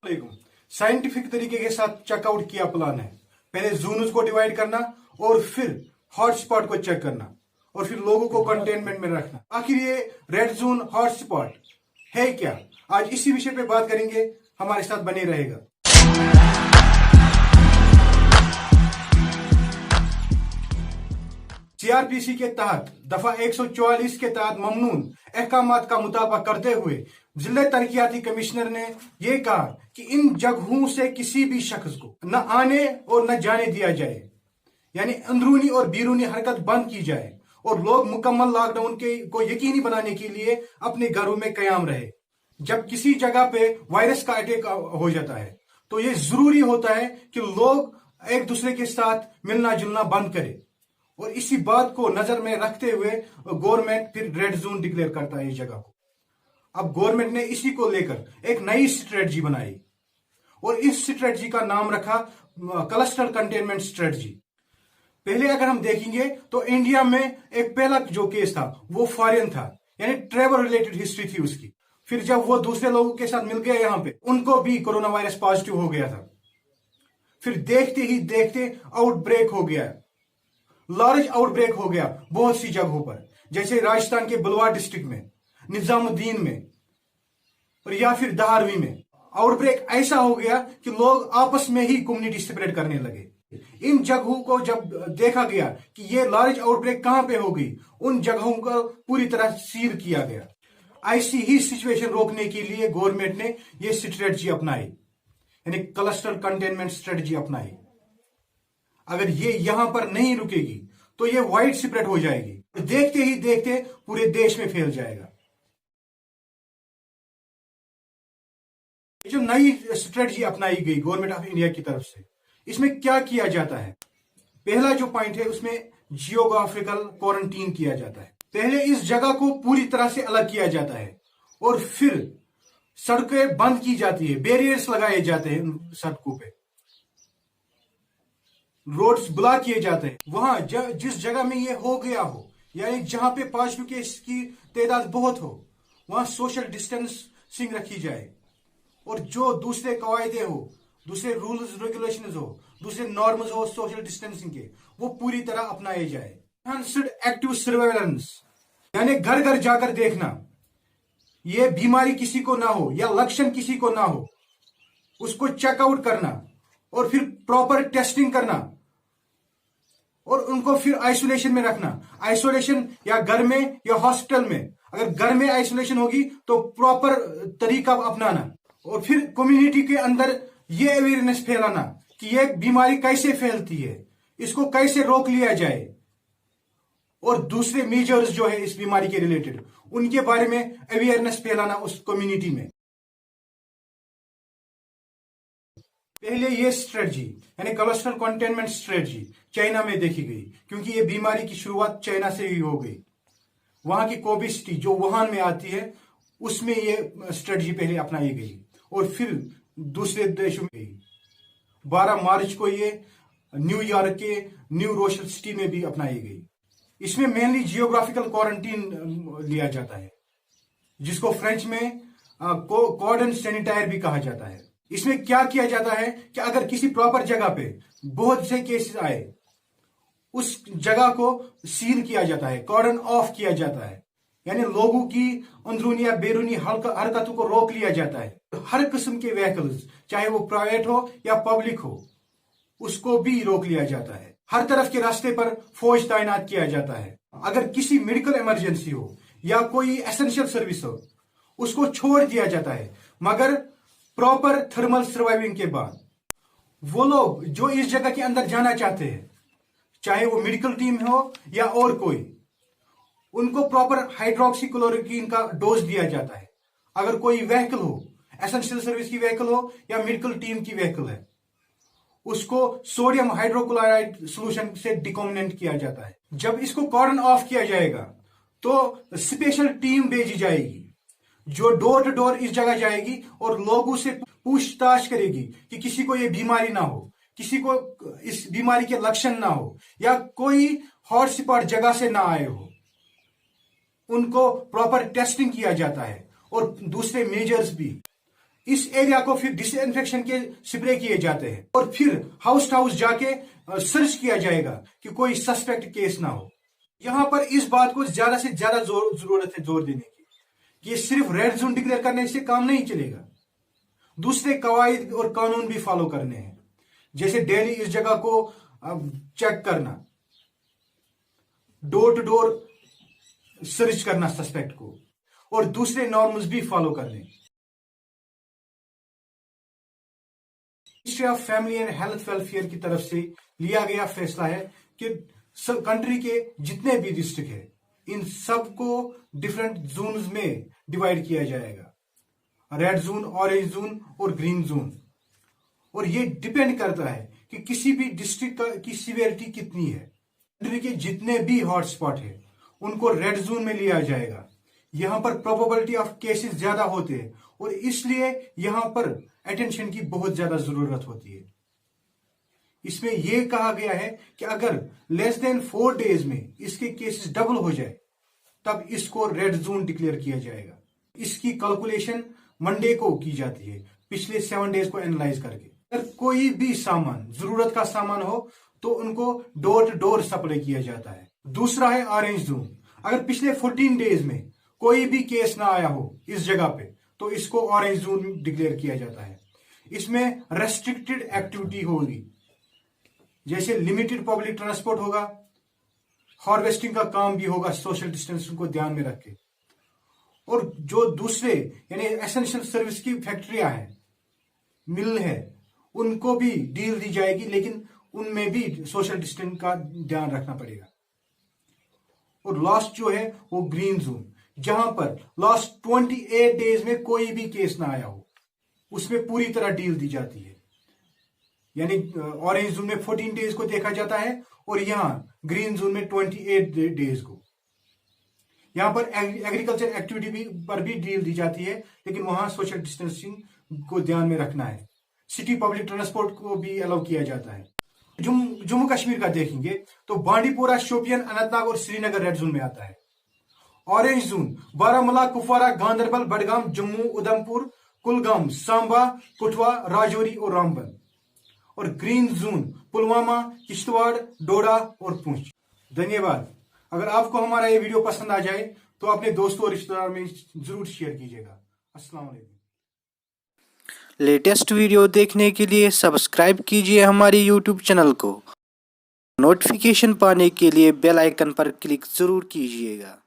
Scientific तरीके के साथ चेकआउट किया प्लान है। पहले जोन्स को डिवाइड करना और फिर हॉटस्पॉट को चेक करना और फिर लोगों को कंटेनमेंट में रखना। आखिर ये रेड जोन हॉटस्पॉट है क्या? आज इसी विषय पे बात करेंगे, हमारे साथ बने रहेगा। सीआरपीसी के तहत दफा 144 के तहत ममनून अहकामात का मुताबा करते हुए जिला तरक्याती कमिश्नर ने यह कहा कि इन जगहों से किसी भी शख्स को न आने और न जाने दिया जाए, यानी अंदरूनी और बैरूनी हरकत बंद की जाए और लोग मुकम्मल लॉकडाउन को यकीनी बनाने के लिए अपने घरों में कयाम रहे। जब किसी जगह पे वायरस का अटैक हो जाता है तो यह जरूरी होता है कि लोग एक दूसरे के साथ मिलना जुलना बंद करें और इसी बात को नजर में रखते हुए गवर्नमेंट फिर रेड जोन डिक्लेयर करता है इस जगह को। अब गवर्नमेंट ने इसी को लेकर एक नई स्ट्रेटजी बनाई और इस स्ट्रेटजी का नाम रखा क्लस्टर कंटेनमेंट स्ट्रेटजी। पहले अगर हम देखेंगे तो इंडिया में एक पहला जो केस था वो फॉरेन था, यानी ट्रेवल रिलेटेड हिस्ट्री थी उसकी। फिर जब वो दूसरे लोगों के साथ मिल गया यहां पे, उनको भी कोरोना वायरस पॉजिटिव हो गया था। फिर देखते ही देखते आउटब्रेक हो गया, लार्ज आउटब्रेक हो गया बहुत सी जगहों पर, जैसे राजस्थान के बलवाड़ डिस्ट्रिक्ट में, निजामुद्दीन में और या फिर धारवी में। आउटब्रेक ऐसा हो गया कि लोग आपस में ही कम्युनिटी स्प्रेड करने लगे। इन जगहों को जब देखा गया कि ये लार्ज आउटब्रेक कहां पे हो गई, उन जगहों को पूरी तरह सील किया गया। ऐसी ही सिचुएशन रोकने के लिए गवर्नमेंट ने यह स्ट्रेटजी अपनाई, यानी क्लस्टर कंटेनमेंट स्ट्रेटजी अपनाई। अगर ये यहां पर नहीं रुकेगी तो ये वाइड स्प्रेड हो जाएगी, देखते ही देखते पूरे देश में फैल जाएगा। जो नई स्ट्रेटजी अपनाई गई गवर्नमेंट ऑफ इंडिया की तरफ से, इसमें क्या किया जाता है? पहला जो पॉइंट है उसमें जियोग्राफिकल क्वारंटीन किया जाता है। पहले इस जगह को पूरी तरह से अलग किया जाता है और फिर सड़कें बंद की जाती है, बैरियर्स लगाए जाते हैं सड़कों पे, रोड्स ब्लॉक किए जाते हैं। वहां जिस जगह में ये हो गया हो, यानी जहां पे पॉजिटिव केस की तादाद बहुत हो, वहां सोशल डिस्टेंसिंग रखी जाए और जो दूसरे कवायदे हो, दूसरे रूल्स रेगुलेशंस हो, दूसरे नॉर्म्स हो सोशल डिस्टेंसिंग के, वो पूरी तरह अपनाए जाए। एक्टिव सर्वेलेंस, यानी घर घर जाकर देखना, ये बीमारी किसी को ना हो या लक्षण किसी को ना हो, उसको चेकआउट करना और फिर प्रॉपर टेस्टिंग करना और उनको फिर आइसोलेशन में रखना। आइसोलेशन या घर में या हॉस्पिटल में, अगर घर में आइसोलेशन होगी तो प्रॉपर तरीका अपनाना और फिर कम्युनिटी के अंदर ये अवेयरनेस फैलाना कि ये बीमारी कैसे फैलती है, इसको कैसे रोक लिया जाए और दूसरे मेजर्स जो है इस बीमारी के रिलेटेड, उनके बारे में अवेयरनेस फैलाना उस कम्युनिटी में। पहले ये स्ट्रेटजी यानी क्लस्टर कंटेनमेंट स्ट्रेटजी चाइना में देखी गई, क्योंकि ये बीमारी की शुरुआत चाइना से ही हो गई। वहां की कोविड सिटी जो वुहान में आती है, उसमें ये स्ट्रेटजी पहले अपनाई गई और फिर दूसरे देशों में गई। 12 मार्च को ये न्यूयॉर्क के न्यू रोशल सिटी में भी अपनाई गई। इसमें मेनली जियोग्राफिकल क्वारंटीन लिया जाता है, जिसको फ्रेंच में कॉर्डन सैनिटायर भी कहा जाता है। इसमें क्या किया जाता है कि अगर किसी प्रॉपर जगह पे बहुत से केसेस आए, उस जगह को सील किया जाता है, कॉर्डन ऑफ किया जाता है, यानी लोगों की अंदरूनी या बैरूनी हरकतों को रोक लिया जाता है। हर किस्म के व्हीकल्स, चाहे वो प्राइवेट हो या पब्लिक हो, उसको भी रोक लिया जाता है। हर तरफ के रास्ते पर फौज तैनात किया जाता है। अगर किसी मेडिकल इमरजेंसी हो या कोई एसेंशियल सर्विस हो, उसको छोड़ दिया जाता है, मगर प्रॉपर थर्मल सर्वाइविंग के बाद। वो लोग जो इस जगह के अंदर जाना चाहते हैं, चाहे वो मेडिकल टीम हो या और कोई, उनको प्रॉपर हाइड्रोक्सीक्लोरोक्वीन का डोज दिया जाता है। अगर कोई व्हीकल हो, एसेंशियल सर्विस की व्हीकल हो या मेडिकल टीम की व्हीकल है, उसको सोडियम हाइड्रोक्लोराइड सोल्यूशन से डिकॉम्बिनेट किया जाता है। जब इसको कॉर्डन ऑफ किया जाएगा तो स्पेशल टीम भेजी जाएगी जो डोर टू डोर इस जगह जाएगी और लोगों से पूछताछ करेगी कि किसी को ये बीमारी ना हो, किसी को इस बीमारी के लक्षण ना हो या कोई हॉटस्पॉट जगह से ना आए हो। उनको प्रॉपर टेस्टिंग किया जाता है और दूसरे मेजर्स भी। इस एरिया को फिर डिसइंफेक्शन के स्प्रे किए जाते हैं और फिर हाउस टू हाउस जाके सर्च किया जाएगा कि कोई सस्पेक्ट केस ना हो। यहां पर इस बात को ज्यादा से ज्यादा जरूरत है जोर देने की कि ये सिर्फ रेड जोन डिक्लेयर करने से काम नहीं चलेगा, दूसरे कवायद और कानून भी फॉलो करने हैं, जैसे डेली इस जगह को चेक करना, डोर टू डोर सर्च करना सस्पेक्ट को, और दूसरे नॉर्म्स भी फॉलो करने। Ministry of family and health welfare की तरफ से लिया गया फैसला है कि कंट्री के जितने भी डिस्ट्रिक्ट है इन सबको डिफरेंट जोन्स में डिवाइड किया जाएगा, रेड जोन, ऑरेंज जोन और ग्रीन जोन। और ये डिपेंड करता है कि किसी भी डिस्ट्रिक्ट की सीवियरिटी कितनी है। कंट्री के जितने भी हॉटस्पॉट है उनको रेड जोन में लिया जाएगा। यहां पर प्रोबेबिलिटी ऑफ केसेस ज्यादा होते हैं और इसलिए यहां पर अटेंशन की बहुत ज्यादा जरूरत होती है। इसमें यह कहा गया है कि अगर लेस देन 4 डेज में इसके केसेस डबल हो जाए तब इसको रेड जोन डिक्लेयर किया जाएगा। इसकी कैलकुलेशन मंडे को की जाती है, पिछले 7 डेज को एनालाइज करके। अगर कोई भी सामान जरूरत का सामान हो तो उनको डोर टू डोर सप्लाई किया जाता है। दूसरा है ऑरेंज जोन। अगर पिछले 14 डेज में कोई भी केस ना आया हो इस जगह पे तो इसको ऑरेंज जोन डिक्लेयर किया जाता है। इसमें रेस्ट्रिक्टेड एक्टिविटी होगी, जैसे लिमिटेड पब्लिक ट्रांसपोर्ट होगा, हार्वेस्टिंग का काम भी होगा सोशल डिस्टेंसिंग को ध्यान में रख के, और जो दूसरे यानी एसेंशियल सर्विस की फैक्ट्रियां हैं, मिल है, उनको भी डील दी जाएगी, लेकिन उनमें भी सोशल डिस्टेंस का ध्यान रखना पड़ेगा। और लास्ट जो है वो ग्रीन जोन, जहां पर लास्ट 28 डेज में कोई भी केस ना आया हो, उसमें पूरी तरह डील दी जाती है। यानी ऑरेंज जोन में 14 डेज को देखा जाता है और यहां ग्रीन जोन में 28 डेज को। यहां पर एग्रीकल्चर एक्टिविटी भी पर भी डील दी जाती है, लेकिन वहां सोशल डिस्टेंसिंग को ध्यान में रखना है। सिटी पब्लिक ट्रांसपोर्ट को भी अलाउ किया जाता है। जम्मू कश्मीर का देखेंगे तो बांडीपोरा, शोपियान, अनंतनाग और श्रीनगर रेड जोन में आता है। ऑरेंज जोन बारामूला, कुपवारा, गांधरबल, बडगाम, जम्मू, उधमपुर, कुलगाम, सांबा, कठुआ, राजौरी और रामबन। और ग्रीन जोन पुलवामा, किश्तवाड़, डोडा और पुंछ। धन्यवाद। अगर आपको हमारा ये वीडियो पसंद आ जाए तो अपने दोस्तों और रिश्तेदारों में जरूर शेयर कीजिएगा। अस्सलाम वालेकुम। लेटेस्ट वीडियो देखने के लिए सब्सक्राइब कीजिए हमारे YouTube चैनल को। नोटिफिकेशन पाने के लिए बेल आइकन पर क्लिक जरूर कीजिएगा।